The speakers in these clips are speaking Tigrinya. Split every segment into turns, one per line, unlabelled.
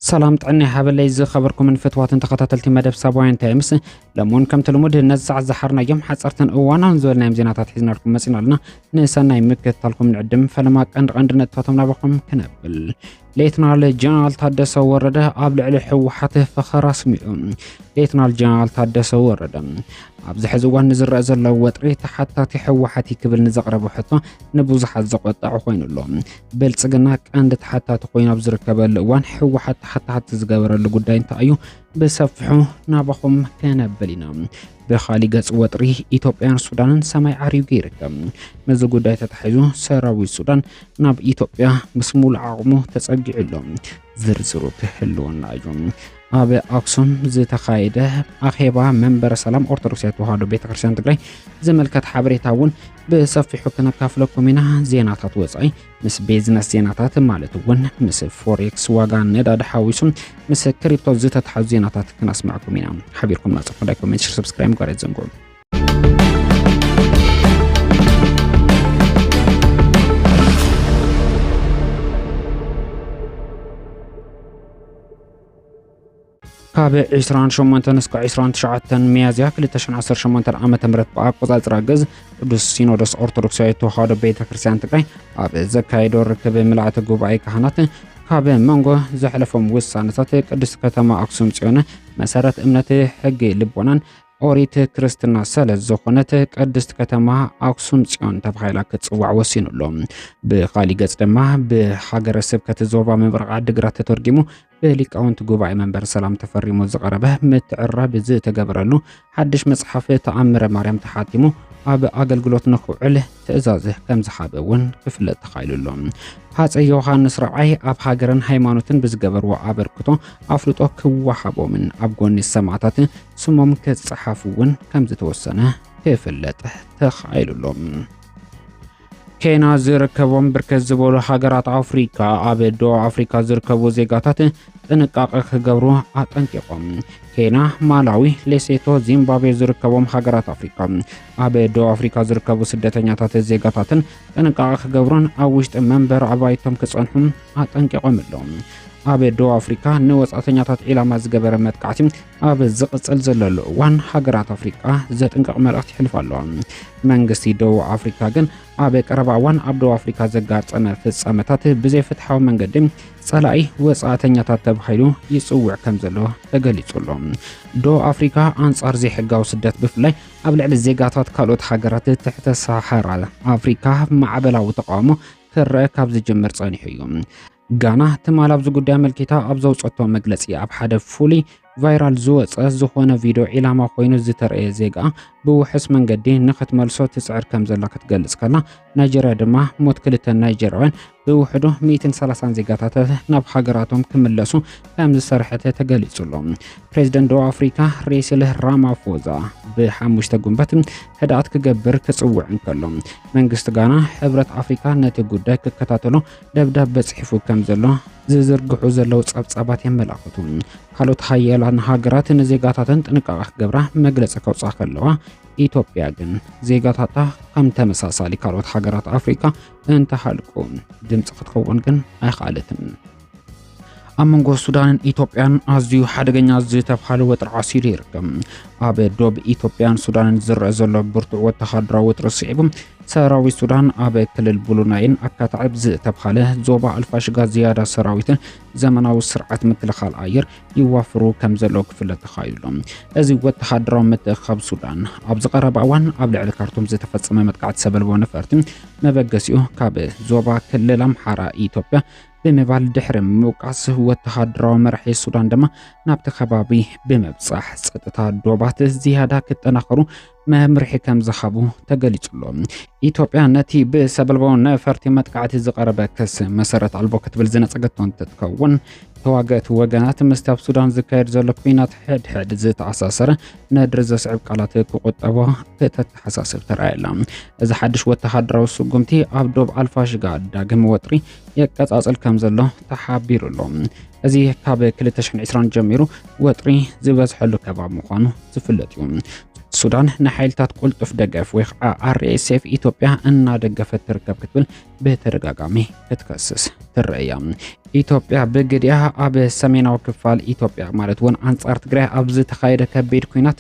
سلام طعني حبلي زي خبركم من فتوات تخطتلتي مدب سابوين تايمس لمون كم تلمود نزع زحرنا يوم حصرتن وانا نزولنا مزينات حزنا لكم مسينا لنا نسانا يمكتلكم نعدم فلما عندنا تفاتمنا بكم كنبل ليتنال جنرال تادس ورده قبل على حوحته فخر رسمي ليتنال جنرال تادس ورده ابز حزوان نزرع زلو وطري حتى تحوحتي كبل نزقرب حتى نبوزح زقطع خوينلو بلصقنا عند حتى تخوين بزركبل وان حوحت حتى تزغبر لغداي انتايو بسفحو نابخم كنبلينا بخالي قص وطري إثيوبيان السودان سماي عريو غيركم مزو غداي تتحيزو سراوي السودان ناب إثيوبيا مسمول عقمو تسقعلهم زرزرو تحلونا ايجون ابي اكسوم زتخايده اخيبا منبر سلام ارثوذكس توحدو بيتكريستيان تግራይ زملكت حبريتاون بصفي حكنا كافلكم هنا زيناتات وصاي مس بيزنس زيناتات مالتون مس فوركس واغان نداد حويسون مس كريبتو زتت حزيناتات كنسمعكم هنا حبيركم نصف لايك سبسكرايب قريت زنقو كابي 28 نسكو 29 ميازيا 2018 عام تمرت بأقوزات راقز قدس سينودس أرثوذكسي توحدو بيتكريستيان تግራይ ኣብ ዘካይዶ ርክብ ምልዓተ ጉባኤ ካህናት ካብ መንጎ ዘሕለፎም ውሳነታት ቅድስት ከተማ ኣክሱም ጽዮን መሰረት እምነት ሕጊ ልቦናን ኦሪት ክርስትና ሰለዝ ዝኾነት ቅድስት ከተማ ኣክሱም ጽዮን ተባሂላ ክትጽዋዕ ወሲኑሎም ብኻሊ ገጽ ድማ ብሃገረ ስብከት ዞባ ምብራቕ ዓዲግራት ተተርጊሙ በሊቃውንት ጉባኤ መንበር ሰላም ተፈሪሙ ዝቀረበ ምትዕራብ ዝተገበረሉ ሓድሽ መጽሓፍ ተኣምረ ማርያም ተሓቲሙ ኣብ ኣገልግሎት ንኽውዕል ትእዛዝ ከም ዝሓበውን ክፍለጥ ተኻይሉሎም ሃፀይ ዮሐንስ ራብዓይ ኣብ ሃገርን ሃይማኖትን ብዝገበርዎ ኣበርክቶ ኣፍልጦ ክወሃቦምን ኣብ ጎኒ ሰማዕታት ስሞም ክጽሓፍውን ከም ዝተወሰነ ክፍለጥ ተኻይሉሎም ኬንያ ዝርከቦም ብርከት ዝበሉ ሃገራት ኣፍሪካ ኣብ ደቡብ ኣፍሪካ ዝርከቡ ዜጋታት ጥንቃቄ ክገብሩ ኣጠንቂቆም ኬንያ ማላዊ ሌሴቶ ዚምባብዌ ዝርከቦም ሃገራት ኣፍሪካ ኣብ ደቡብ ኣፍሪካ ዝርከቡ ስደተኛታት ዜጋታትን ጥንቃቄ ክገብሩን ኣብ ውሽጢ መንበር ኣባይቶም ክጸንሑም ኣጠንቂቆም ኣለዎም ኣብ ደቡብ ኣፍሪካ ንወጻእተኛታት ኢላማ ዝገበረ መጥቃዕቲ ኣብ ዝቕጽል ዘለሉ ዋን ሃገራት ኣፍሪካ ዘጥንቀቕ መልእኽቲ ይሕልፍ ኣለዋ መንግስቲ ደቡብ ኣፍሪካ ግን ኣብ ቀረባ ዋን ኣብ ደቡብ ኣፍሪካ ዘጋጠመ ፍጻመታት ብዘይፍትሓዊ መንገዲ ጸላኢ ወጻእተኛታት ተባሂሉ ይጽውዕ ከም ዘሎ ተገሊጹሎ ደቡብ ኣፍሪካ ኣንጻር ዘይሕጋዊ ስደት ብፍላይ ኣብ ልዕሊ ዜጋታት ካልኦት ሃገራት ትሕተ ሳሓራ ኣፍሪካ ማዕበላዊ ተቃውሞ ክረአ ካብ ዝጅምር ጸኒሑ እዩ ጋና ትማላብ ዝጉዳይ መልኪታ ኣብ ዘውጽቶ መግለጺ ኣብ ሓደ ፉሊ ቫይራል ዝወጸ ዝኾነ ቪድዮ ኢላማ ኮይኑ ዝተረኣየ ዜጋ ብውሕስ መንገዲ ንኽትመልሶ ትጽዕር ከም ዘላ ክትገልጽ ከላ ናይጀርያ ድማ ሞት ክልተ ናይጀርያውያን ብውሕዱ 130 ዜጋታት ናብ ሃገራቶም ክምለሱ ከም ዝሰርሐተ ተገሊጹሎም ፕሬዝደንት ደቡብ ኣፍሪካ ሬሲል ራማፎዛ ብ5 ጉንበት ህድኣት ክገብር ክጽውዕ እንከሎ መንግስቲ ጋና ሕብረት ኣፍሪካ ነቲ ጉዳይ ክከታተሎ ደብዳቤ ጽሒፉ ከም ዘሎ ዝዝርግሑ ዘለው ጸብጻባት የመላኽቱ ካልኦት ሃያላን ሃገራት ንዜጋታትን ጥንቃቄ ክገብራ መግለጺ ከውጽኣ ከለዋ ኢትዮጵያ ግን ዜጋታታ ከም ተመሳሳሊ ካልኦት ሃገራት ኣፍሪካ እንተሃልቁ ድምጽ ክትከውን ግን ኣይኻለትን ኣብ መንጎ ሱዳንን ኢትዮጵያን ኣዝዩ ሓደገኛ ዝተባሃለ ወጥሪ ዓሲሩ ይርከብ ኣብ ደቡብ ኢትዮጵያን ሱዳንን ዝረአ ዘሎ ብርቱዕ ወተሃደራዊ ወጥሪ ስዒቡ ሰራዊት ሱዳን ኣብ ክልል ቡሉናይን ኣካታዕብ ዝተባሃለ ዞባ ኣልፋሽጋ ዝያዳ ሰራዊትን ዘመናዊ ስርዓት ምክልኻል ኣየር ይዋፍሩ ከም ዘሎ ክፍለጥ ተኻይሉሎም እዚ ወተሃደራዊ ምትእኽኻብ ሱዳን ኣብ ዝቐረበ እዋን ኣብ ልዕሊ ካርቱም ዝተፈጸመ መጥቃዕቲ ሰበልቦ ነፈርቲ መበገሲኡ ካብ ዞባ ክልል ኣምሓራ ኢትዮጵያ ብምባል ድሕሪ ምውቃስ ወተሃደራዊ መራሒ ሱዳን ድማ ናብቲ ከባቢ ብምብጻሕ ጸጥታ ዶባት ዝያዳ ክጠናኸሩ መምርሒ ከም ዝሃቡ ተገሊጹሎም ኢትዮጵያ ነቲ ብሰበልቦ ነፈርቲ መጥቃዕቲ ዝቐረበ ክስ መሰረት ኣልቦ ክትብል ዝነጸገቶ እንትትከውን ተዋገእቲ ወገናት ምስቲ ኣብ ሱዳን ዝካየድ ዘሎ ኩናት ሕድሕድ ዝተኣሳሰረ ነድሪ ዘስዕብ ቃላት ክቁጠቦ ከተተሓሳስብ ተራእየላ እዚ ሓድሽ ወተሃደራዊ ስጉምቲ ኣብ ደቡብ ኣልፋሽጋ ዳግም ወጥሪ የቀጻጽል ከም ዘሎ ተሓቢሩሎም እዚ ካብ 2020 ጀሚሩ ወጥሪ ዝበዝሐሉ ከባቢ ምዃኑ ዝፍለጥ እዩ السودان نحيلتات قلطف دقف ويخع RSF إثيوبيا أن دقفت تركب كتبل بترقاقامي تتكسس ترأيام إثيوبيا بقريها أب سميناو كفال إثيوبيا مالتون أنصار تقرأ أبز تخايد كبير كوينات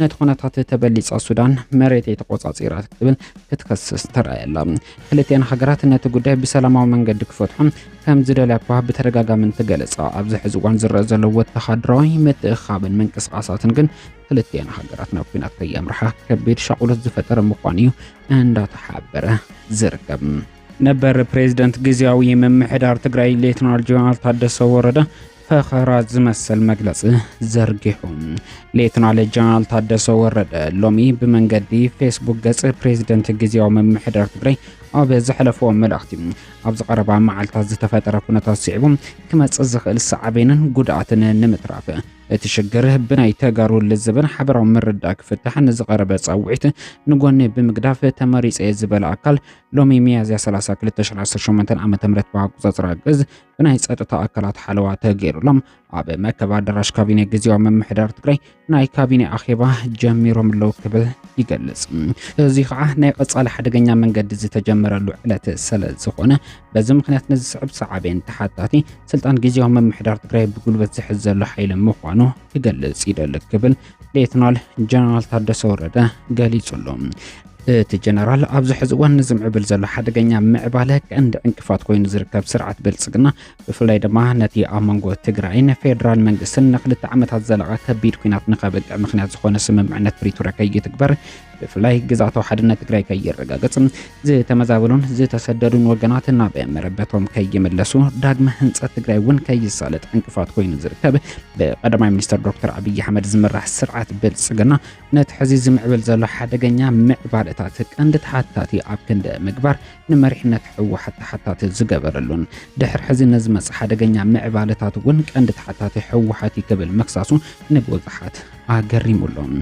نتخونتات تبليس السودان مريتي تقوصات سيرات كتبل تتكسس ترأيام كلتين حقرات نتقوده بسلامة من قد كفتحهم كم زدلقوا بترقاقام تقلص أبز حزوان زرزلو واتخادراي متخابن من قصقاسات نقن كلتين حقرات نوكينات كيامرحا كبير شاقولت زفتر مقانيو عند تحبره زركب نبر بريزيدنت جزياوي ممحدار تግራይ ሌተናል ጀነራል ታደሰ ወረደ ፈኸራት ዝመሰል መግለጽ ዘርጊሑም ሌተናል ጀነራል ታደሰ ወረደ ሎሚ በመንገዲ ፌስቡክ ገጽ ፕሬዝዳንት ጊዜያዊ መምሕዳር ትግራይ ኣብ ዝሕለፎ መልእኽቲ ኣብ ዝቐረባ መዓልታት ዝተፈጠረ ኩነታት ሲዕቦም ክመጽእ ዝኽእል ሰዓቤንን ጉድኣትን ንምትራፍ እቲ ሽግር ብናይ ተጋሩ ልዝብን ሓበራዊ ምርዳእ ክፍትሕ ንዝቐረበ ጻውዒት ንጎኒ ብምግዳፍ ተመሪጸ ዝበለ ኣካል ሎሚ ሚያዝያ 30 2018 ዓ.ም ብኣቆጻጽራ ግዝ ብናይ ጸጥታ ኣካላት ሓለዋ ተገይሩሎም ኣብ መከባ ኣዳራሽ ካቢነ ጊዜያዊ መምሕዳር ትግራይ ናይ ካቢነ ኣኼባ ጀሚሮም ኣለዉ ክብል ይገልጽ። እዚ ከዓ ናይ ቀጻሊ ሓደገኛ መንገዲ ዝተጀመረሉ ዕለት ስለ ዝኾነ በዚ ምክንያት ንዝስዕብ ሰዓቤን ተሓታቲ ስልጣን ጊዜያዊ መምሕዳር ትግራይ ብጉልበት ዝሕዘሉ ሓይሊ ምዃኑ ክገልጽ ይደልክ ክብል ሌተናል ጀነራል ታደሰ ወረደ ገሊጹሎም። እቲ ጀነራል ኣብዚ ሕዚ እዋን ዝምዕብል ዘሎ ሓደገኛ ምዕባለ ቀንዲ ዕንቅፋት ኮይኑ ዝርከብ ስርዓት ብልጽግና ብፍላይ ድማ ነቲ ኣብ መንጎ ትግራይን ፌደራል መንግስትን ንኽልተ ዓመታት ዘለቐ ከቢድ ኩናት ንኸበቅዕ ምክንያት ዝኾነ ስምምዕነት ፕሪቶሪያ ከይትግበር ብፍላይ ግዛታዊ ሓድነት ትግራይ ከይረጋገጽ ዝተመዛበሉን ዝተሰደዱን ወገናት ናብ መረበቶም ከይምለሱ ዳግመ ህንጸት ትግራይ እውን ከይሳለጥ ዕንቅፋት ኮይኑ ዝርከብ ብቀዳማይ ሚኒስትር ዶክተር አብይ አሕመድ ዝምራሕ ስርዓት ብልጽግና ነቲ ሕዚ ዝምዕብል ዘሎ ሓደገኛ ምዕባለታት ቀንዲ ተሓታቲ ኣብ ክንዲ ምግባር ንመሪሕነት ሕወሓት ተሓታቲ ዝገበረሉን ድሕሪ ሕዚ ነዝመጽእ ሓደገኛ ምዕባለታት እውን ቀንዲ ተሓታቲ ሕወሓት ክብል መክሳሱ ንብዙሓት ኣገሪሙሎም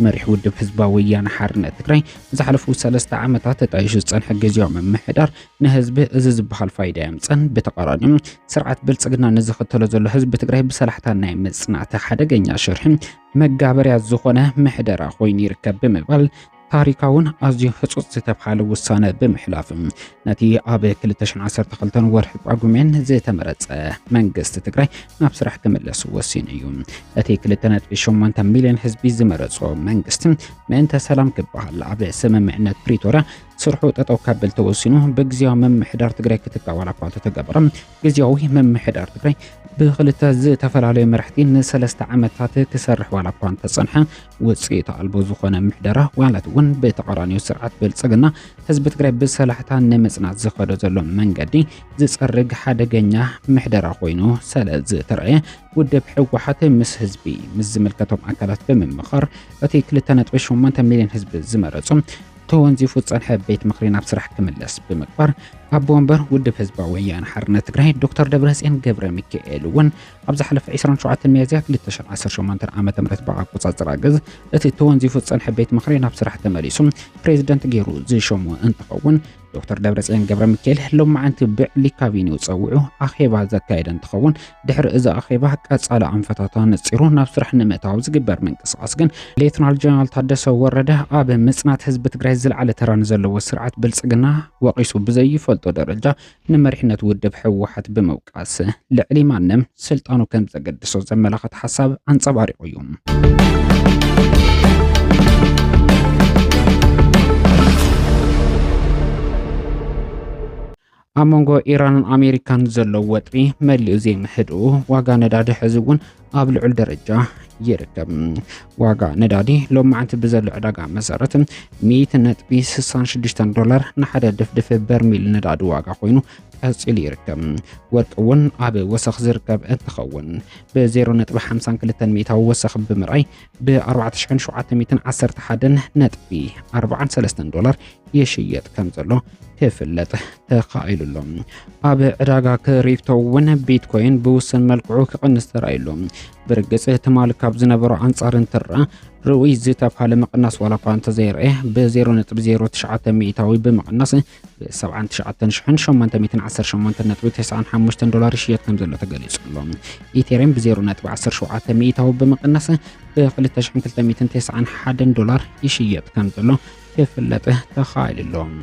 መሪሕ ውድብ ህዝባዊ ወያነ ሓርነት ትግራይ ዝሓለፉ 3 ዓመታት ተጣይሹ ዝጸንሐ ጊዜያዊ መምሕዳር ንህዝቢ እዚ ዝበሃል ፋይዳ የምጽን ብተቃራኒው ስርዓት ብልጽግና ንዝኽተሎ ዘሎ ህዝቢ ትግራይ ብሰላሕታ ናይ መጽናዕቲ ሓደገኛ ሽርሒ መጋበርያ ዝኾነ ምሕደራ ኮይኑ ይርከብ ብምባል ታሪካውን ኣዝዩ ህጹጽ ዝተባሃለ ውሳነ ብምሕላፍ ነቲ ኣብ 2012 ወርሒ ጳጉሜን ዝተመረጸ መንግስቲ ትግራይ ናብ ስራሕ ክምለስ ወሲኑ እዩ። እቲ 2.8 ሚልዮን ህዝቢ ዝመረጾ መንግስቲ ምእንተ ሰላም ክበሃል ኣብ ስምምዕነት ፕሪቶሪያ ስርሑ ጠጠው ካብል ተወሲኑ በግዚያዊ መምሕዳር ትግራይ ክትቃወል እኳ ተገበረ። ግዚያዊ መምሕዳር ትግራይ ብኽልተ ዝተፈላለዩ መራሕቲ ን3 ዓመታት ክሰርሕ ዋላ እኳ ተጸንሐ ውጽኢት ኣልቦ ዝኾነ ምሕደራ ዋላት እውን ብተቃራኒው ስርዓት ብልጽግና ህዝቢ ትግራይ ብሰላሕታ ንምጽናት ዝኸዶ ዘሎ መንገዲ ዝጸርግ ሓደገኛ ምሕደራ ኮይኑ ስለ ዝተረኣየ ውድብ ሕወሓት ምስ ህዝቢ ምስ ዝምልከቶም ኣካላት ብምምኻር እቲ 2.8 ሚልዮን ህዝቢ ዝመረጹ ተወንዚፉ ጸንሐ ቤት ምኽሪ ናብ ስራሕ ክምለስ ብምግባር ኣብ ወንበር ውድብ ህዝባዊ ወያነ ሓርነት ትግራይ ዶክተር ደብረጽዮን ገብረ ሚካኤል እውን ኣብ ዝሓለፈ 27 ሚያዝያ 2018 ዓ.ም ብኣቆጻጽራ ግዝ እቲ ተወንዚፉ ጸንሐ ቤት ምኽሪ ናብ ስራሕ ተመሊሱ ፕሬዝዳንት ገይሩ ዝሾሙ እንትኸውን ዶክተር ደብረጽዮን ገብረ ሚካኤል ሎማዓንቲ ብዕሊ ካቢኔው ጸውዑ ኣኼባ ዘካየደ እንትኸውን ድሕሪ እዚ ኣኼባ ቀጻሊ ኣንፈታታ ነጺሩ ናብ ስራሕ ንምእታው ዝግበር ምንቅስቓስ ግን ሌተናል ጀነራል ታደሰ ወረደ ኣብ ምጽናት ህዝቢ ትግራይ ዝለዓለ ተራን ዘለዎ ስርዓት ብልጽግና ወቂሱ ብዘይፈልጦ ደረጃ ንመሪሕነት ውድብ ሕወሓት ብምውቃስ ልዕሊ ማንም ስልጣኑ ከም ዘገድሶ ዘመላኽት ሓሳብ አንጸባሪቑ እዩ። ኣብ መንጎ ኢራንን ኣሜሪካን ዘሎ ወጥሪ መሊኡ ዘይምሕድኡ ዋጋ ነዳዲ ሕዚ እውን ኣብ ልዑል ደረጃ ይርከብ። ዋጋ ነዳዲ ሎማዓንቲ ብዘሎ ዕዳጋ መሰረት $100.66 ንሓደ ድፍድፍ በርሚል ነዳዲ ዋጋ ኮይኑ ቀፂሉ ይርከብ። ወርቂ እውን ኣብ ወሰኽ ዝርከብ እንትኸውን ብ0.52 ሚታዊ ወሰኽ ብምርኣይ ብ$4711.43 ይሽየጥ ከም ዘሎ كفلت تخايلهم اب عداغا كريبتو ون بيتكوين بوسن ملكعو كقنس ترايلهم برقص احتمال كاب زنبرو عنصار انترا روي زيتا بحال مقناس ولا كوانت زيره ب 0.09 مئوي بمقناس ب 79,810.95 دولار شيت كم زلو تقليصلهم ايثيريوم ب 0.17 مئوي بمقناس ب 2391 دولار يشيت كم زلو كفلت تخايلهم